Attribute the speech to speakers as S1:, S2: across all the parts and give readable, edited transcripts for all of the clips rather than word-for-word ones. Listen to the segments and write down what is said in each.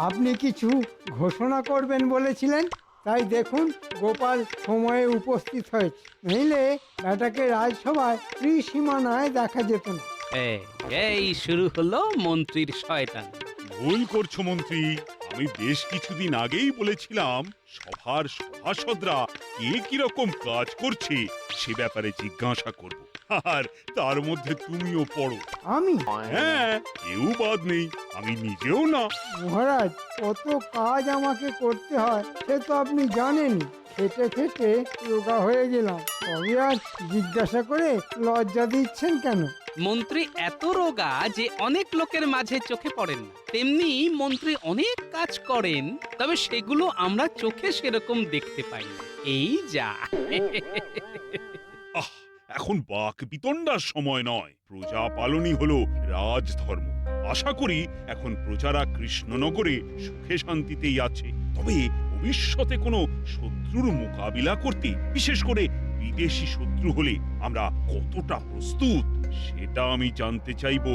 S1: আপনি কিছু ঘোষণা করবেন বলেছিলেন, তাই দেখুন গোপাল সময়ে উপস্থিত হয়েছে, নইলে ব্যাটাকে রাজসভায় ত্রিসীমানায় দেখা যেত না।
S2: এই শুরু হলো মন্ত্রীর শয়তান।
S3: ভুল করছো মন্ত্রী। আমি বেশ কিছুদিন আগেই বলেছিলাম সভার সভাসদরা কে কিরকম কাজ করছে সে ব্যাপারে জিজ্ঞাসা করব, আর তার মধ্যে তুমিও পড়ো।
S1: আমি?
S3: হ্যাঁ, কেউ বাদ নেই, আমি নিজেও না।
S1: মহারাজ, কত কাজ আমাকে করতে হয় সে তো আপনি জানেন। খেটে খেটে রোগা হয়ে গেলাম, তবে আর জিজ্ঞাসা করে লজ্জা দিচ্ছেন কেন?
S2: মন্ত্রী এত রোগা যে অনেক লোকের মাঝে চোখে পড়েন না। তেমনি মন্ত্রী অনেক কাজ করেন, তবে সেগুলো আমরা চোখে সেরকম দেখতে পাই না। এই যা।
S3: আহ, এখন বাক বিতণ্ডার সময় নয়। প্রজা পালনই হলো রাজধর্ম। আশা করি এখন প্রজারা কৃষ্ণনগরে সুখে শান্তিতেই আছে। তবে ভবিষ্যতে কোনো শত্রুর মোকাবিলা করতে, বিশেষ করে বিদেশি শত্রু হলে আমরা কতটা প্রস্তুত সেটা আমি জানতে চাইবো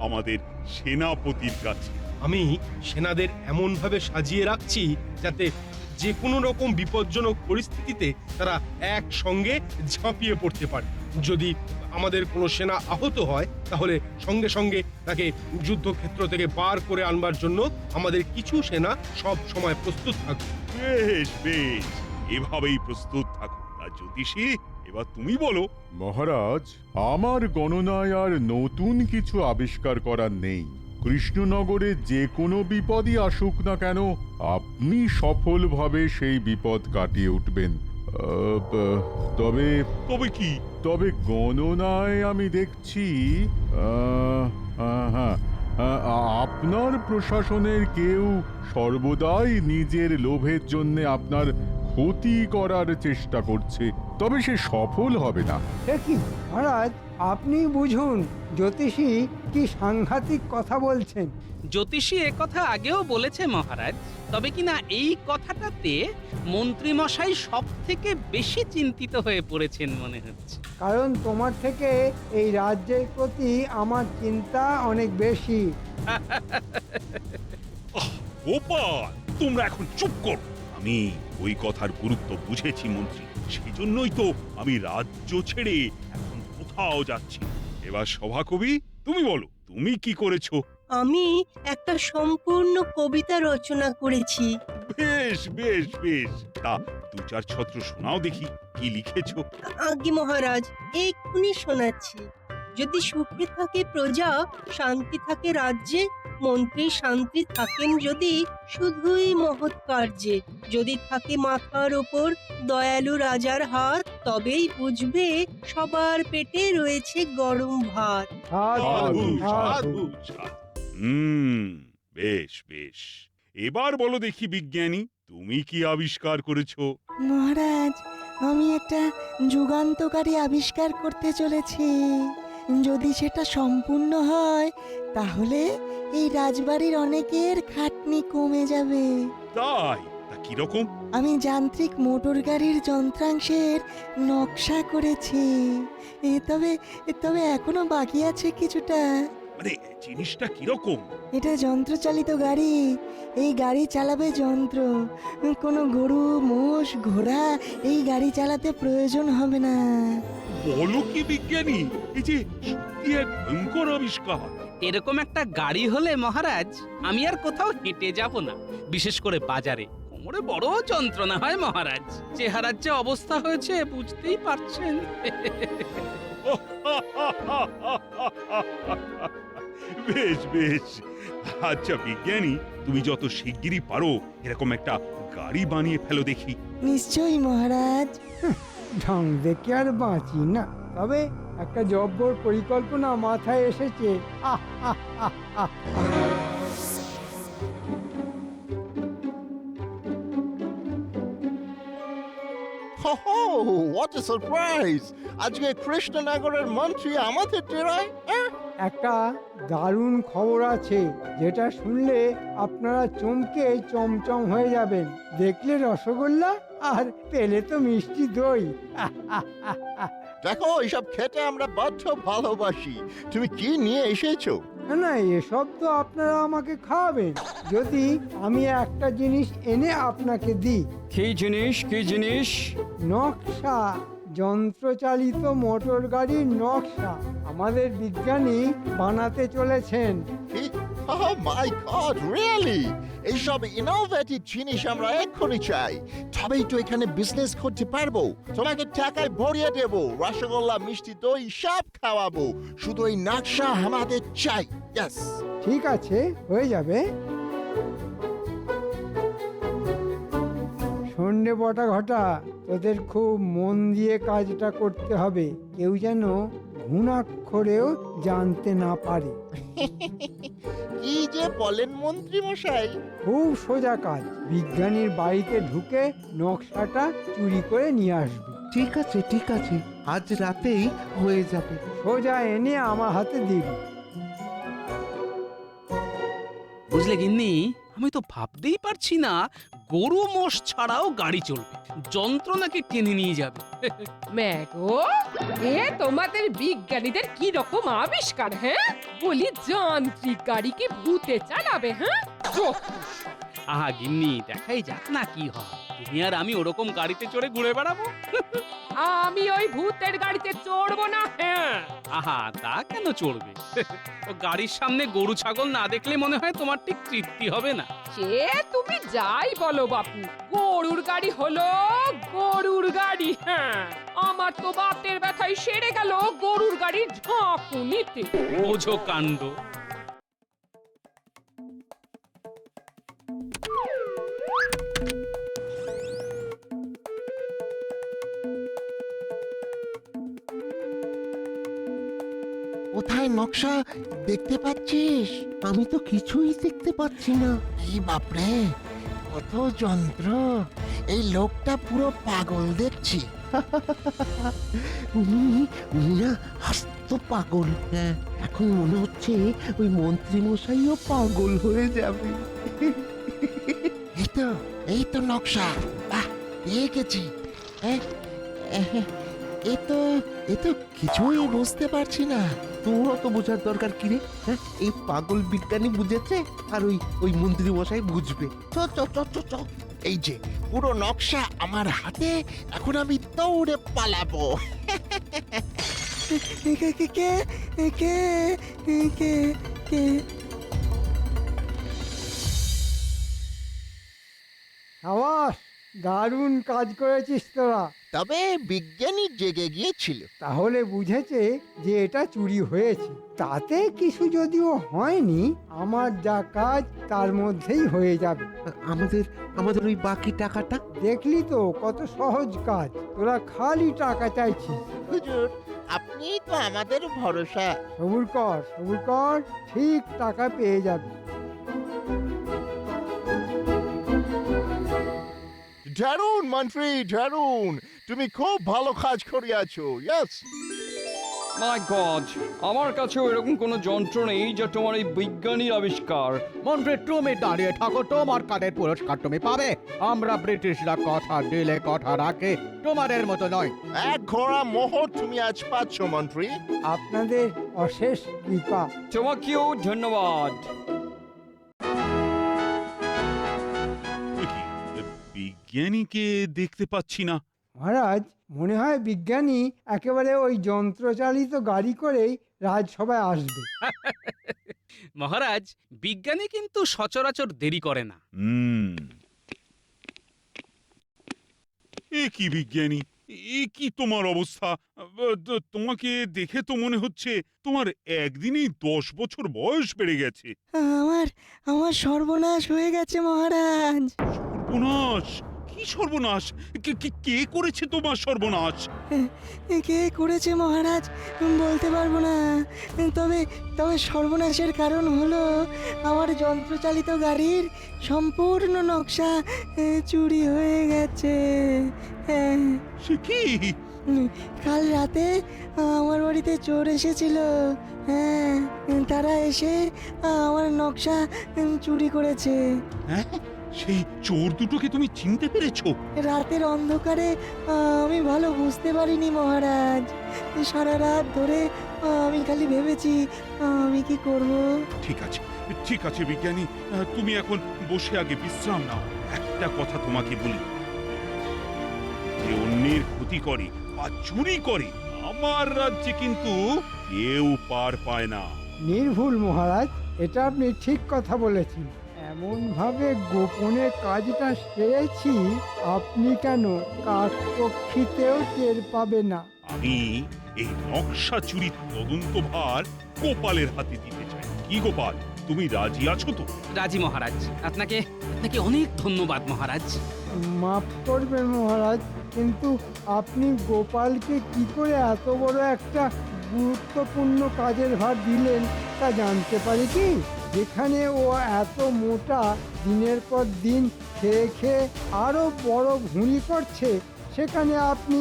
S3: আমাদের সেনাপতির কাছে।
S4: আমি সেনাদের এমন ভাবে সাজিয়ে রাখছি যাতে যে কোনো রকম বিপজ্জনক পরিস্থিতিতে তারা একসঙ্গে ঝাঁপিয়ে পড়তে পারে। যদি আমাদের কোনো সেনা আহত হয় তাহলে সঙ্গে সঙ্গে তাকে যুদ্ধক্ষেত্র থেকে বার করে আনবার জন্য আমাদের কিছু সেনা সব সময় প্রস্তুত থাকবে।
S3: বেশ বেশ, এভাবেই প্রস্তুত থাকো। আর জ্যোতিষী, এবার তুমি বলো।
S5: মহারাজ, আমার গণনায় আর নতুন কিছু আবিষ্কার করার নেই। কৃষ্ণনগরে যে কোনো বিপদই আসুক না কেন, আপনি সফলভাবে সেই বিপদ কাটিয়ে উঠবেন। তবে
S3: তবে কি?
S5: তবে গণনায় আমি দেখছি হ্যাঁ, আপনার প্রশাসনের কেউ সর্বদাই নিজের লোভের জন্য আপনার ক্ষতি করার চেষ্টা করছে, তবে সে সফল হবে না।
S1: সে কি মহারাজ, আপনি বুঝুন জ্যোতিষী কি সাংঘাতিক কথা বলছেন।
S2: জ্যোতিষী একথা আগেও বলেছে মহারাজ, তবে কিনা এই কথাটাতে মন্ত্রী মশাই সব থেকে বেশি চিন্তিত হয়ে পড়েছেন মনে হচ্ছে।
S1: কারণ তোমার থেকে এই রাজ্যের প্রতি আমার চিন্তা অনেক বেশি।
S3: গোপাল, তোমরা এখন চুপ করো। আমি ওই কথার গুরুত্ব বুঝেছি মন্ত্রী, সেই জন্যই তো আমি রাজ্য ছেড়ে এখন কোথাও যাচ্ছি। এবার সভাকবি, তুমি বলো, তুমি কি করেছো?
S6: আমি একটা সম্পূর্ণ কবিতা রচনা করেছি।
S3: বেশ বেশ বেশ, তা দু চার ছত্র শোনাও দেখি, কি লিখেছো?
S6: আজ্ঞে মহারাজ, এক্ষুনি শোনাচ্ছি। যদি সুখে থাকে প্রজা, শান্তি থাকে রাজ্যে, মন্ত্রী শান্তি থাকেন যদি শুধুই মহৎ কার্যে, যদি থাকে মাথার ওপর দয়ালু রাজার হাত, তবেই বুঝবে সবার পেটে রয়েছে গরম ভাত।
S1: সাধু, সাধু।
S3: বেশ বেশ, এবার বলো দেখি বিজ্ঞানী, তুমি কি আবিষ্কার করেছো?
S7: মহারাজ, আমি একটা যুগান্তকারী আবিষ্কার করতে চলেছি। যদি সেটা সম্পূর্ণ হয় তাহলে এই রাজবাড়ির অনেকের খাটনি কমে যাবে।
S3: তাই? তা কিরকম?
S7: আমি যান্ত্রিক মোটর গাড়ির যন্ত্রাংশের নকশা করেছি। তবে তবে এখনো বাকি আছে কিছুটা।
S3: মানে জিনিসটা কিরকম?
S7: এটা যন্ত্রচালিত গাড়ি। এই গাড়ি চালাবে যন্ত্র। কোনো গরু, মোষ, ঘোড়া এই গাড়ি চালাতে প্রয়োজন হবে না।
S3: বলো কি বিজ্ঞানী, এই যে সত্যি এক ভয়ঙ্কর আবিষ্কার।
S2: এরকম একটা গাড়ি হলে মহারাজ আমি আর কোথাও হেঁটে যাব না, বিশেষ করে বাজারে। কোমরে বড় যন্ত্রণা হয় মহারাজ। চেহারার যে অবস্থা হয়েছে বুঝতেই পারছেন।
S3: বেশ বেশ, আচ্ছা বিজ্ঞানী, তুমি যত শিগগিরই পারো এরকম একটা গাড়ি বানিয়ে ফেলো দেখি।
S7: নিশ্চয়ই মহারাজ।
S1: ঢং দেখে আর বাঁচি না, তবে একটা জব্বর পরিকল্পনা মাথায় এসেছে। আহ আহ আহ আহ
S8: Ho, what a surprise! আজকে কৃষ্ণনগরের মন্ত্রী আমাদের ডেরায়।
S1: একটা দারুণ খবর আছে, যেটা শুনলে আপনারা চমকে চমচম হয়ে যাবেন। দেখলে রসগোল্লা, আর পেলে তো মিষ্টি দই।
S8: দেখো, এইসব খেতে আমরা বড্ড ভালোবাসি। তুমি কি নিয়ে এসেছো?
S1: না এসব তো আপনারা আমাকে খাওয়াবেন যদি আমি একটা জিনিস এনে আপনাকে দিই।
S9: কি জিনিস কি জিনিস?
S1: নকশা, যন্ত্রচালিত মোটর গাড়ির নকশা আমাদের বিজ্ঞানী বানাতে চলেছেন।
S8: Oh my God, really? এইসব ইনোভেটিভ জিনিস আমরা এক্ষুনি চাই, তবেই তো এখানে বিজনেস করতে পারবো। তোমাকে টাকায় ভরিয়ে দেব, রসগোল্লা, মিষ্টি দই সব খাওয়াবো, শুধু এই নকশা আমাদের চাই। Yes.
S1: ঠিক আছে, হয়ে যাবে। সন্ধ্যে বটা ঘটা, তোদের খুব মন দিয়ে কাজটা করতে হবে, কেউ যেন ঘুণাক্ষরেও জানতে না পারে।
S8: কি যে বলেন মন্ত্রী মশাই!
S1: খুব সোজা কাজ, বিজ্ঞানীর বাড়িতে ঢুকে নকশাটা চুরি করে নিয়ে আসবে।
S10: ঠিক আছে আজ রাতেই হয়ে যাবে।
S1: সোজা এনে আমার হাতে দিবি।
S2: বুঝলে গিন্নি, আমি তো ভাবতেই পারছি না গরু মোষ ছাড়াও গাড়ি চলবে, যন্ত্র নাকি টেনে নিয়ে যাবে।
S11: ম্যাগো, এ তোমাদের বিজ্ঞানীদের কি রকম আবিষ্কার, হ্যাঁ? বলি যান্ত্রিক গাড়ি কি ভূতে চালাবে, হ্যাঁ?
S2: আহা গিন্নি, দেখাই যাক না কি হয়। তুমি আর আমি ওরকম গাড়িতে চড়ে ঘুরে বেড়াবো।
S11: আমি ওই ভূতের গাড়িতে চড়বো না, হ্যাঁ।
S2: আহা, তা কেন চড়বে? ও গাড়ির সামনে গরু ছাগল না দেখলে মনে হয় তোমার ঠিক তৃপ্তি হবে না।
S11: সে তুমি যাই বলো বাপু, গরুর গাড়ি হলো গরুর গাড়ি, হ্যাঁ। আমার তো বাতের ব্যথায় সেরে গেল গরুর গাড়ির ঝাঁকুনিতে।
S2: বোঝো কাণ্ড।
S8: কোথায় নকশা দেখতে পাচ্ছিস?
S10: আমি তো কিছুই দেখতে পাচ্ছি না।
S8: এই বাপরে, কত যন্ত্র! এই লোকটা পুরো পাগল দেখছি।
S10: উনি না হাস্ত পাগল। হ্যাঁ, এখন মনে হচ্ছে ওই মন্ত্রী মশাইও পাগল হয়ে যাবে।
S8: এই তো নকশা, বাহ, পেয়ে গেছি। এ তো কিছুই বুঝতে পারছি না।
S10: তোর তো বোঝার দরকার কি রে? হ্যাঁ, এই পাগল বিজ্ঞানী বুঝেছে আর ওই মন্ত্রী মশাই বুঝবে। চ চ চ চ চ।
S8: এই যে পুরো নকশা আমার হাতে, এখন আমি দৌড়ে পালাবো।
S7: কে কে কে কে কে কে
S1: সাবাস, দারুণ কাজ করেছিস তোরা।
S8: তবে বিজ্ঞানী জেগে গিয়েছিল।
S1: তাহলে বুঝেছে যে এটা চুরি হয়েছে। তাতে কিছু যদিও হয়নি, আমার যা কাজ তার মধ্যেই হয়ে যাবে।
S10: আমাদের ওই বাকি টাকাটা?
S1: দেখলি তো কত সহজ কাজ, তোরা খালি টাকা চাইছিস।
S8: হুজুর, আপনি তো আমাদের ভরসা।
S1: সবুর কর, ঠিক টাকা পেয়ে যাবি।
S8: দারুণ মন্ত্রী, দারুণ! তুমি খুব ভালো কাজ করিয়াছো। ইয়েস।
S9: মাই গড, আমার কাছেও এরকম কোনো যন্ত্র নেই যা তোমার এই বিজ্ঞানীর আবিষ্কার।
S12: মন্ত্রী, তুমি দাঁড়িয়ে থাকো, তোমার কাজের পুরস্কার তুমি পাবে। আমরা ব্রিটিশরা কথা দিলে কথা রাখে, তোমাদের মতো নয়।
S8: এক ঘোড়া মোহর তুমি আজ পাচ্ছ মন্ত্রী।
S1: আপনাদের অশেষ কৃপা।
S9: তোমাকেও ধন্যবাদ।
S3: বিজ্ঞানীকে দেখতে পাচ্ছি না।
S1: মহারাজ, মনে হয় বিজ্ঞানী একেবারে ওই যন্ত্রচালিত গাড়ি করেই রাজসভায় আসবে।
S2: মহারাজ, বিজ্ঞানী কিন্তু সচরাচর দেরি করে না।
S3: এ কি বিজ্ঞানী, এ কি তোমার অবস্থা? তোমাকে দেখে তো মনে হচ্ছে তোমার একদিনেই 10 বছর বয়স বেড়ে গেছে।
S7: আমার সর্বনাশ হয়ে গেছে মহারাজ।
S3: সর্বনাশ? কি সর্বনাশ? কে করেছে তোমার সর্বনাশ?
S7: কে করেছে মহারাজ বলতে পারবো না, তবে সর্বনাশের কারণ হলো আমার যন্ত্রচালিত গাড়ির সম্পূর্ণ নকশা চুরি হয়ে গেছে।
S3: সে কি?
S7: কাল রাতে আমার বাড়িতে চোর এসেছিল। হ্যাঁ, তারা এসে আমার নকশা চুরি করেছে।
S3: হ্যাঁ, সেই চোর দুটোকে তুমি চিনতে পেরেছো?
S7: রাতের অন্ধকারে আমি ভালো বুঝতে পারিনি মহারাজ। সারা রাত ধরে আমি খালি ভেবেছি আমি কি করব।
S3: ঠিক আছে বিজ্ঞানী, তুমি এখন বসে আগে বিশ্রাম নাও। একটা কথা তোমাকে বলি, যে অন্যের ক্ষতি করে বা চুরি করে আমার রাজ্যে কিন্তু কেউ পার পায় না।
S1: নির্ভুল মহারাজ, এটা আপনি ঠিক কথা বলেছেন। এমন ভাবে গোপনে কাজটা সেরেছি, আপনি কেন কাকপক্ষীতেও টের পাবে না।
S3: আমি এই নকশা চুরির তদন্ত ভার গোপালের হাতে দিতে চাই। কি গোপাল, তুমি রাজি আছো তো?
S2: রাজি মহারাজ। আপনাকে আপনাকে অনেক ধন্যবাদ মহারাজ।
S1: মাফ করবেন মহারাজ, কিন্তু আপনি গোপালকে কি করে এত বড় একটা গুরুত্বপূর্ণ কাজের ভার দিলেন তা জানতে পারি কি? যেখানে ও এত মোটা, দিনের পর দিন খেয়ে খেয়ে আরো বড় ভুঁড়ি করছে, সেখানে আপনি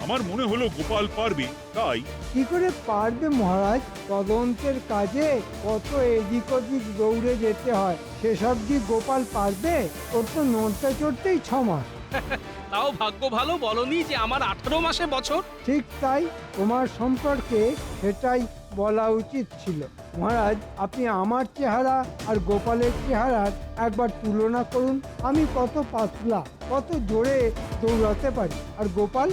S3: আমার মনে হলো গোপাল পারবে, তাই।
S1: কি করে পারবে মহারাজ? তদন্তের কাজে কত এদিক ওদিক দৌড়ে যেতে হয়, সেসব কি গোপাল পারবে? ওর তো নড়তে চড়তেই 6 মাস।
S2: তাও ভাগ্য ভালো বলনি যে আমার 18 মাসে বছর।
S1: ঠিক তাই, তোমার সম্পর্কে সেটাই বলা উচিত ছিল। মহারাজ, আপনি আমার চেহারা আর গোপালের চেহারার একবার তুলনা করুন। আমি কত পাতলা, কত জোরে দৌড়াতে পারি, আর গোপাল।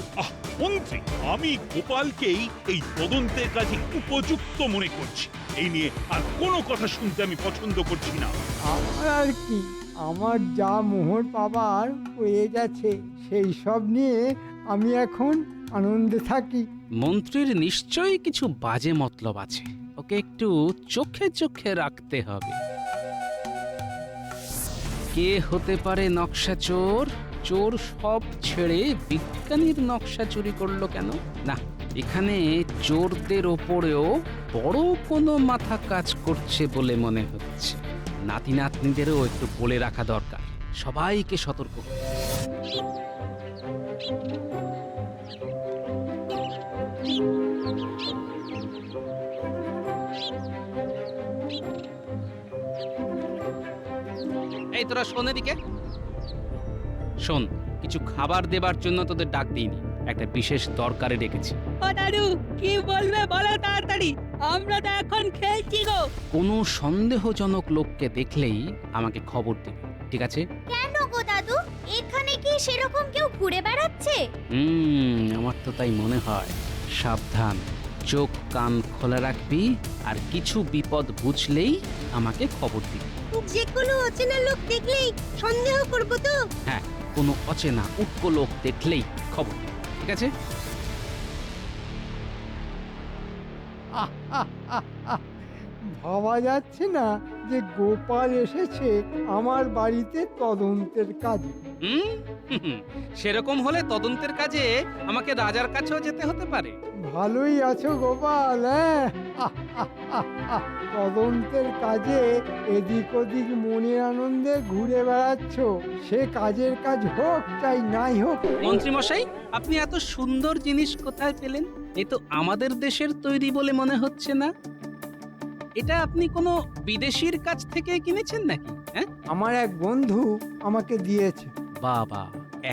S3: মন্ত্রী, আমি গোপালকেই এই তদন্তের কাজে উপযুক্ত মনে করছি। এই নিয়ে আর কোনো কথা শুনতে আমি পছন্দ করছি না।
S1: আমার আর কি, আমার যা মোহর পাবার হয়ে গেছে, সেই সব নিয়ে আমি এখন আনন্দে থাকি।
S2: মন্ত্রীর নিশ্চয়ই কিছু বাজে মতলব আছে, ওকে একটু চোখে চোখে রাখতে হবে। কে হতে পারে নকশা চোর? চোর সব ছেড়ে বিজ্ঞানীর নকশা চুরি করলো কেন? না, এখানে চোরদের ওপরেও বড় কোনো মাথা কাজ করছে বলে মনে হচ্ছে। নাতি নাতনিদেরও একটু বলে রাখা দরকার, সবাইকে সতর্ক করতে। এই তোরা শোন এদিকে শোন, কিছু খাবার দেবার জন্য তোদের ডাক দিইনি, একটা বিশেষ দরকারে ডেকেছি।
S6: ও দাদু, কি বলবে বলো তাড়াতাড়ি, আমরা তো এখন খেলছি গো।
S2: কোনো সন্দেহজনক লোককে দেখলেই আমাকে খবর দিবে, ঠিক আছে?
S13: কেন গো দাদু, এখানে কি সেরকম কেউ ঘুরে বেড়াচ্ছে?
S2: আমার তো তাই মনে হয়। সাবধান, চোখ কান খোলা রাখবি, আর কিছু বিপদ বুঝলেই আমাকে খবর দিবি।
S6: যে কোনো অচেনা লোক দেখলেই সন্দেহ করবো তো?
S2: হ্যাঁ, কোনো অচেনা উটকো লোক দেখলেই খবর দিবি, ঠিক আছে?
S1: ভাবা যাচ্ছে না যে গোপাল এসেছে আমার বাড়িতে তদন্তের কাজে।
S2: সেরকম হলে তদন্তের কাজে আমাকে রাজার কাছেও যেতে হতে পারে।
S1: ভালোই আছো গোপাল, হ্যাঁ? তদন্তের কাজে এদিক ওদিক মনের আনন্দে ঘুরে বেড়াচ্ছ, সে কাজের কাজ হোক চাই নাই হোক।
S2: মন্ত্রী মশাই, আপনি এত সুন্দর জিনিস কোথায় পেলেন? এ তো আমাদের দেশের তৈরি বলে মনে হচ্ছে না। এটা আপনি কোনো বিদেশির কাছ থেকে কিনেছেন নাকি? হ্যাঁ,
S1: আমার এক বন্ধু আমাকে দিয়েছে।
S2: বাবা,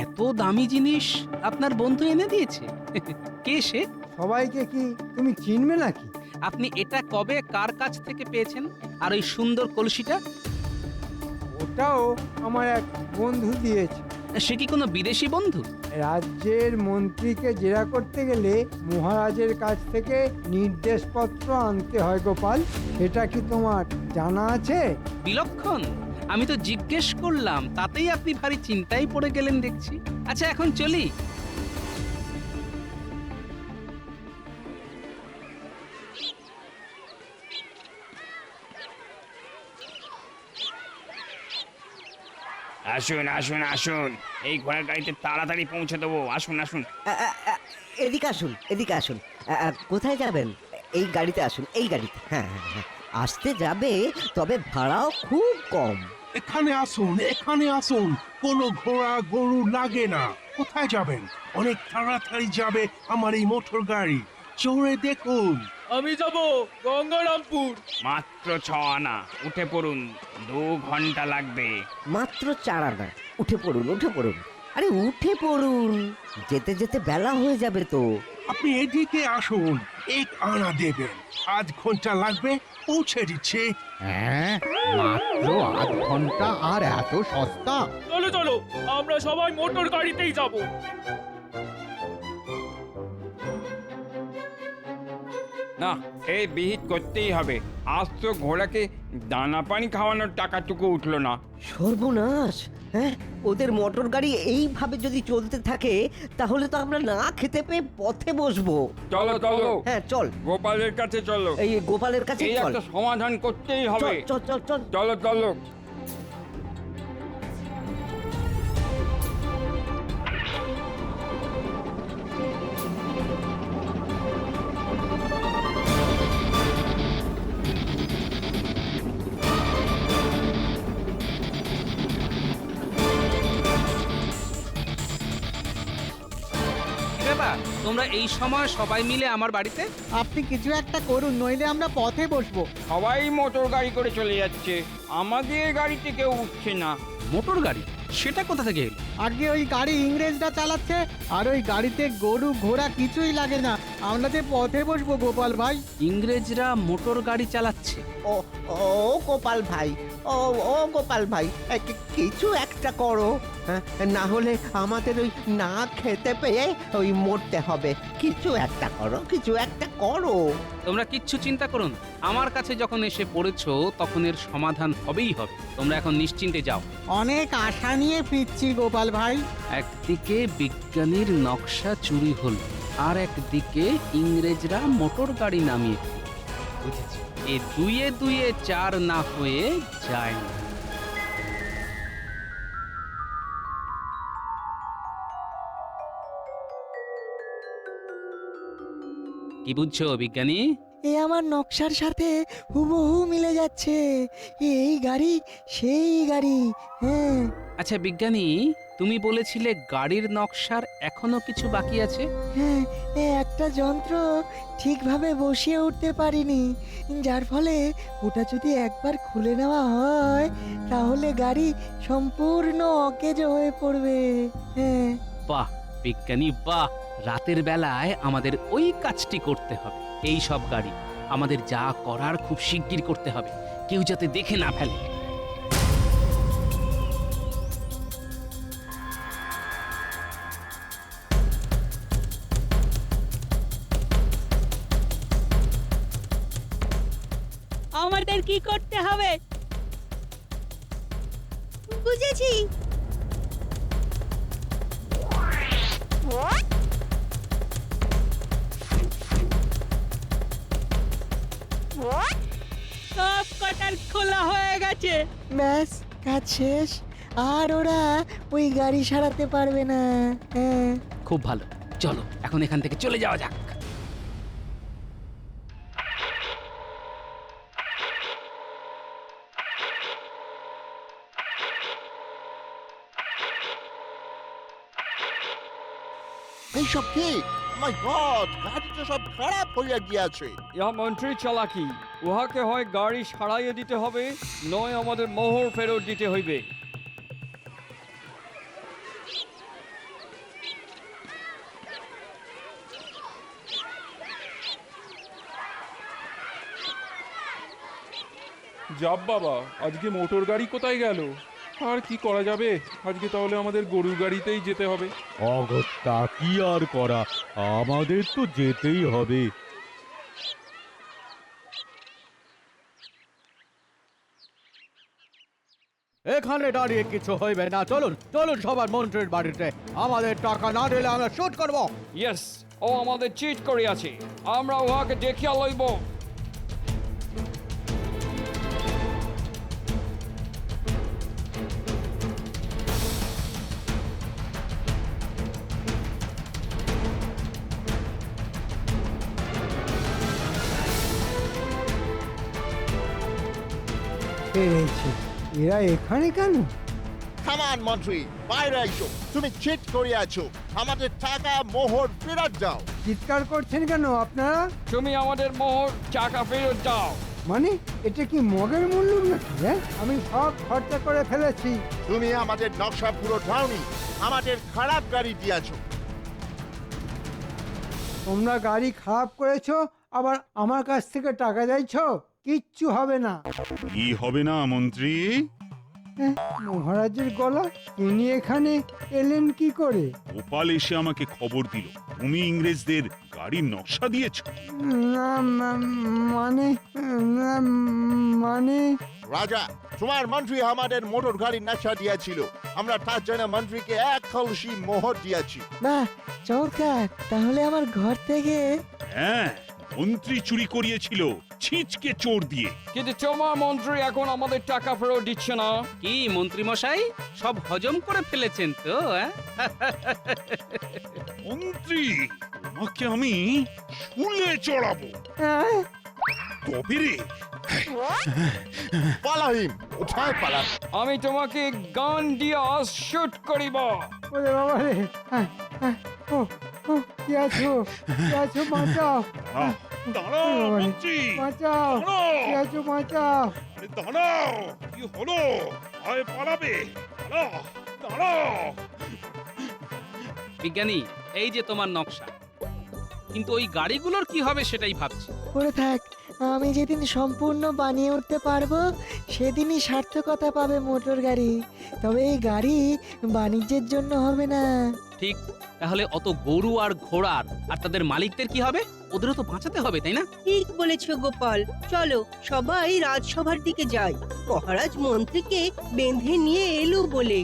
S2: এত দামি জিনিস আপনার বন্ধু এনে দিয়েছে? কে সে?
S1: সবাইকে কি তুমি চিনবে নাকি?
S2: আপনি এটা কবে কার কাছ থেকে পেয়েছেন? আর ওই সুন্দর কলসিটা?
S1: ওটাও আমার এক বন্ধু দিয়েছে।
S2: সে কি কোনো বিদেশি বন্ধু?
S1: রাজ্যের মন্ত্রীকে জেরা করতে গেলে মহারাজের কাছ থেকে নির্দেশপত্র আনতে হয় গোপাল, সেটা কি তোমার জানা আছে?
S2: বিলক্ষণ, আমি তো জিজ্ঞেস করলাম, তাতেই আপনি ভারী চিন্তায় পড়ে গেলেন দেখছি। আচ্ছা, এখন চলি।
S14: আসুন আসুন আসুন, এই ঘোড়ার গাড়িতে তাড়াতাড়ি পৌঁছে দেবো। আসুন আসুন।
S15: এদিকে আসুন, এদিকে আসুন। কোথায় যাবেন? এই গাড়িতে আসুন, এই গাড়িতে। হ্যাঁ হ্যাঁ হ্যাঁ, আসতে যাবে, তবে ভাড়াও খুব কম।
S4: এখানে আসুন, এখানে আসুন, কোনো ঘোড়া গরু লাগে না। কোথায় যাবেন? অনেক তাড়াতাড়ি যাবে আমার এই মোটর গাড়ি, চড়ে দেখুন।
S9: আমি যাব গঙ্গারামপুর।
S14: মাত্র 6 আনা, উঠে পড়ুন, 2 ঘন্টা লাগবে।
S15: মাত্র 4 আনা, উঠে পড়ুন, উঠে পড়ুন। আরে উঠে পড়ুন, যেতে যেতে বেলা হয়ে যাবে তো।
S4: আপনি এদিকে আসুন, 1 আনা দেবেন। আধ ঘন্টা লাগবে, পৌঁছে দিচ্ছে।
S12: হ্যাঁ, মাত্র আধ ঘন্টা আর এত সস্তা?
S11: চলো চলো, আমরা সবাই মোটর গাড়িতেই যাব।
S14: না, এই বিহিত করতেই হবে। আজ তো ঘোড়াকে দানা পানি খাওয়ানোর টাকাটুকু উঠলো না।
S15: সর্বনাশ! হ্যাঁ, ওদের মোটর গাড়ি এইভাবে যদি চলতে থাকে তাহলে তো আমরা না খেতে পেয়ে পথে বসবো।
S14: চলো চলো,
S15: হ্যাঁ চল,
S14: গোপালের কাছে চলো।
S15: এই গোপালের কাছে
S14: এই
S15: চল।
S14: একটা সমাধান করতেই হবে।
S15: চল চল চল।
S14: চলো চলো।
S2: কি ব্যাপার, তোমরা এই সময় সবাই মিলে আমার বাড়িতে?
S12: আপনি কিছু একটা করুন, নইলে আমরা পথে বসবো।
S14: সবাই মোটর গাড়ি করে চলে যাচ্ছে, আমাদের গাড়িতে কেউ উঠছে না।
S2: মোটর গাড়ি? সেটা কোথা থেকে এলো?
S12: আগে ওই গাড়ি ইংরেজরা চালাচ্ছে, আর ওই গাড়িতে গরু ঘোড়া কিছুই লাগে না। আমরা যে পথে বসবো গোপাল ভাই।
S2: ইংরেজরা মোটর গাড়ি চালাচ্ছে?
S10: ও ও গোপাল ভাই, ও ও গোপাল ভাই, কিছু একটা করো, হ্যাঁ, না হলে আমাদের ওই না খেতে পেয়ে ওই মরতে হবে। কিছু একটা করো, কিছু একটা করো।
S2: তোমরা কিচ্ছু চিন্তা করো না, আমার কাছে যখন এসে পড়েছো তখন এর সমাধান হবেই হবে। তোমরা এখন নিশ্চিন্তে যাও।
S12: অনেক আশা নিয়ে ফিরছি গোপাল ভাই।
S2: একদিকে বিজ্ঞানীর নকশা চুরি হল, আর একদিকে ইংরেজরা মোটর গাড়ি নামিয়ে দিল। বুঝেছি, এ দুয়ে দুয়ে 4 না হয়ে যায় না। কি বুঝছো বিজ্ঞানী?
S7: এ আমার নকশার সাথে হুবহু মিলে যাচ্ছে। এই গাড়ি সেই গাড়ি। হ্যাঁ।
S2: আচ্ছা বিজ্ঞানী, তুমি বলেছিলে গাড়ির নকশার এখনো কিছু বাকি আছে?
S7: হ্যাঁ, একটা যন্ত্র ঠিকভাবে বসিয়ে উঠতে পারিনি, যার ফলে ওটা যদি একবার খুলে নেওয়া হয় তাহলে গাড়ি সম্পূর্ণ অকেজ হয়ে পড়বে। হ্যাঁ।
S2: বাহ বিজ্ঞানী বাহ, রাতের বেলায় আমাদের ওই কাজটি করতে হবে। এই সব গাড়ি আমাদের যা করার খুব শিগগির করতে হবে, কেউ যাতে দেখে না ফেলে।
S6: আমাদের কি করতে হবে?
S13: বুঝেছি।
S6: সব কটার খোলা হয়ে গেছে।
S7: ব্যাস, কাজ শেষ। আর ওরা ওই গাড়ি সারাতে পারবে না। হ্যাঁ।
S2: খুব ভালো, চলো এখন এখান থেকে চলে যাওয়া যাক।
S8: এইসব কি? মাই গড, গাড়িটা সব খারাপ হইয়া গিয়াছে।
S14: ইহা মন্ত্রীর চালাকি। উহাকে হয় গাড়ি সারাইয়ে দিতে হবে, নয় আমাদের মোহর ফেরত দিতে হইবে।
S16: যাব বাবা, আজকে মোটর গাড়ি কোথায় গেল? আর কি করা যাবে, আজকে তাহলে আমাদের গরুর গাড়িতেই যেতে হবে।
S12: অগত্যা কি আর করা, আমাদের তো যেতেই হবে। এখানে দাঁড়িয়ে কিছু হইবে না, চলুন চলুন সবার মন্ত্রীর বাড়িতে। আমাদের টাকা না দিলে আমরা শুট করব।
S14: ইয়েস, ও আমাদের চিট করিয়াছে, আমরা উহাকে দেখিয়া লইব।
S1: পেরেছি। এরা এখানে কেন?
S8: কামান মন্ত্রী, বাইরে আইসো। তুমি চিট করিয়াছো, আমাদের টাকা মোহর ফেরত দাও।
S1: চিৎকার করছেন কেন আপনারা?
S14: তুমি আমাদের মোহর টাকা ফেরত দাও।
S1: মানে এটা কি মগের মূল্য নাকি? হ্যাঁ, আমি সব খরচা করে ফেলেছি।
S8: তুমি আমাদের নকশা পুরো দাওনি, আমাদের খারাপ গাড়ি দিয়াছো।
S1: তোমরা গাড়ি খারাপ করেছো, আবার আমার কাছ থেকে টাকা চাইছো? কিচ্ছু হবে না।
S3: কি হবে না মন্ত্রী?
S1: মহারাজের গলা, তিনি এখানে এলেন কি করে?
S3: গোপাল এসে আমাকে খবর দিল তুমি ইংরেজদের গাড়ির নকশা দিয়েছো।
S1: না মানে না, মানে
S8: রাজা, তোমার মন্ত্রী আমাদের মোটর গাড়ির নকশা দিয়েছিল, আমরা তার জন্য মন্ত্রীকে 1 কলসি মোহর দিয়েছি।
S7: বাহ, চমৎকার। তাহলে আমার ঘর থেকে
S3: হ্যাঁ, মন্ত্রী চুরি করিয়েছিল ছিচকে চোর দিয়ে।
S9: কিন্তু তোমার মন্ত্রী এখন আমাদের টাকা ফেরত দিচ্ছে না।
S2: কি মন্ত্রী মশাই, সব হজম করে ফেলেছেন তো?
S3: মন্ত্রী, তোমাকে আমি শুলে চড়াবো। তবে রে,
S8: পালাহিম, কোথায় পালা?
S9: আমি তোমাকে গান দিয়ে শুট করিব।
S1: ওরে বাবা রে, ও ও, কি আছো? কি আছো? বাঁচাও,
S3: দাঁড়াও মন্ত্রী,
S1: বাঁচাও, কি আছো? বাঁচাও।
S3: আরে দাঁড়াও, কি হলো? আয় পালাবে, দাঁড়াও, দাঁড়াও।
S2: বিজ্ঞানী, এই যে তোমার নকশা, কিন্তু ওই গাড়িগুলোর কি হবে সেটাই ভাবছি।
S7: পড়ে থাক। আমি যেদিন সম্পূর্ণ বানিয়ে উঠতে পারবো সেদিনই সার্থকতা পাবে মোটর গাড়ি। তবে এই গাড়ি বাণিজ্যের জন্য হবে না।
S2: ঠিক, তাহলে অত গরু আর ঘোড়ার আর তাদের মালিকদের কি হবে? ওদেরও তো বাঁচাতে হবে, তাই না?
S6: ঠিক বলেছ গোপাল, চলো সবাই রাজসভার দিকে যাই। মহারাজ মন্ত্রীকে বেঁধে নিয়ে এলো বলে।